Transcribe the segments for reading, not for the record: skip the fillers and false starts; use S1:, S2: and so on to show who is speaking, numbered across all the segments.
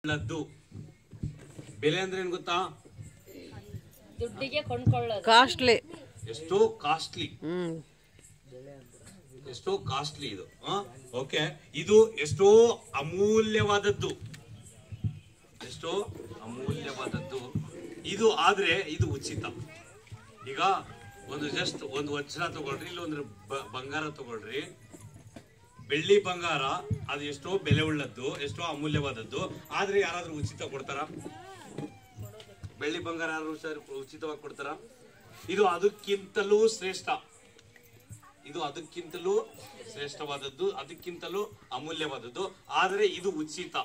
S1: ಉಳ್ಳದ್ದು ಬೆಲೆ ಅಂದ್ರೆ ಏನ್ ಗೊತ್ತಾ?
S2: ದುಡ್ಡಿಗೆ ಕೊಂಡ್ಕೊಳ್ಳೋದು.
S3: ಕಾಸ್ಟ್ಲಿ,
S1: ಎಷ್ಟೋ ಕಾಸ್ಟ್ಲಿ, ಎಷ್ಟೋ ಕಾಸ್ಟ್ಲಿ ಇದು. ಓಕೆ, ಇದು ಎಷ್ಟೋ ಅಮೂಲ್ಯವಾದದ್ದು, ಎಷ್ಟೋ ಅಮೂಲ್ಯವಾದದ್ದು ಇದು. ಆದ್ರೆ ಇದು ಉಚಿತ. ಈಗ ಒಂದು ಜಸ್ಟ್ ಒಂದು ವಜ್ರ ತಗೊಳ್ರಿ, ಇಲ್ಲ ಒಂದು ಬಂಗಾರ ತಗೊಳ್ರಿ, ಬೆಳ್ಳಿ ಬಂಗಾರ ಅದು ಎಷ್ಟೋ ಬೆಲೆ ಉಳ್ಳದ್ದು, ಎಷ್ಟೋ ಅಮೂಲ್ಯವಾದದ್ದು. ಆದ್ರೆ ಯಾರಾದ್ರೂ ಉಚಿತ ಕೊಡ್ತಾರ? ಬೆಳ್ಳಿ ಬಂಗಾರ ಯಾರು ಉಚಿತವಾಗಿ ಕೊಡ್ತಾರ? ಇದು ಅದಕ್ಕಿಂತಲೂ ಶ್ರೇಷ್ಠ, ಇದು ಅದಕ್ಕಿಂತಲೂ ಶ್ರೇಷ್ಠವಾದದ್ದು, ಅದಕ್ಕಿಂತಲೂ ಅಮೂಲ್ಯವಾದದ್ದು. ಆದ್ರೆ ಇದು ಉಚಿತ.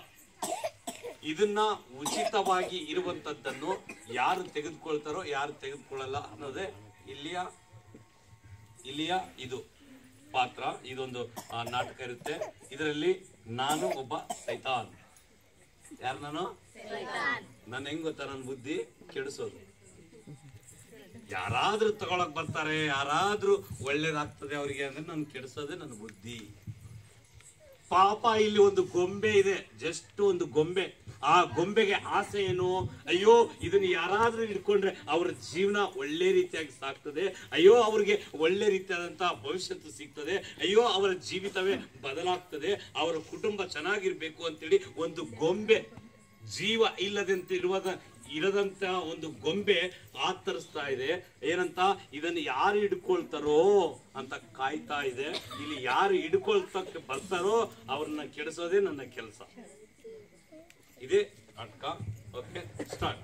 S1: ಇದನ್ನ ಉಚಿತವಾಗಿ ಇರುವಂತದ್ದನ್ನು ಯಾರು ತೆಗೆದುಕೊಳ್ತಾರೋ ಯಾರು ತೆಗೆದುಕೊಳ್ಳಲ್ಲ ಅನ್ನೋದೇ ಇಲ್ಲಿಯ ಇದು ಪಾತ್ರ. ಇದೊಂದು ನಾಟಕ ಇರುತ್ತೆ. ಇದರಲ್ಲಿ ನಾನು ಒಬ್ಬ ಸೈತಾನ್. ಯಾರು ನಾನು? ನನ್ನ ಹೆಂಗ್ ಗೊತ್ತಾ? ನನ್ನ ಬುದ್ಧಿ ಕೆಡಿಸೋದು. ಯಾರಾದ್ರೂ ತಗೊಳಕ್ ಬರ್ತಾರೆ, ಯಾರಾದ್ರೂ ಒಳ್ಳೇದಾಗ್ತದೆ ಅವರಿಗೆ ಅಂದ್ರೆ ನಾನು ಕೆಡಿಸೋದೇ ನನ್ನ ಬುದ್ಧಿ. ಪಾಪ ಇಲ್ಲಿ ಒಂದು ಗೊಂಬೆ ಇದೆ, ಜಸ್ಟ್ ಒಂದು ಗೊಂಬೆ. ಆ ಗೊಂಬೆಗೆ ಆಸೆ ಏನು? ಅಯ್ಯೋ ಇದನ್ನ ಯಾರಾದ್ರೂ ಹಿಡ್ಕೊಂಡ್ರೆ ಅವ್ರ ಜೀವನ ಒಳ್ಳೆ ರೀತಿಯಾಗಿ ಸಾಕ್ತದೆ, ಅಯ್ಯೋ ಅವ್ರಿಗೆ ಒಳ್ಳೆ ರೀತಿಯಾದಂತಹ ಭವಿಷ್ಯತ್ತು ಸಿಗ್ತದೆ, ಅಯ್ಯೋ ಅವರ ಜೀವಿತವೇ ಬದಲಾಗ್ತದೆ, ಅವರ ಕುಟುಂಬ ಚೆನ್ನಾಗಿರ್ಬೇಕು ಅಂತೇಳಿ ಒಂದು ಗೊಂಬೆ, ಜೀವ ಇರದಂತ ಒಂದು ಗೊಂಬೆ ಆತರಿಸ್ತಾ ಇದೆ. ಏನಂತ? ಇದನ್ನು ಯಾರು ಹಿಡ್ಕೊಳ್ತಾರೋ ಅಂತ ಕಾಯ್ತಾ ಇದೆ. ಇಲ್ಲಿ ಯಾರು ಹಿಡ್ಕೊಳ್ತಕ್ಕೆ ಬರ್ತಾರೋ ಅವ್ರನ್ನ ಕೆಡಿಸೋದೇ ನನ್ನ ಕೆಲಸ. ಇದೇ ನಾಟಕ. Okay, start.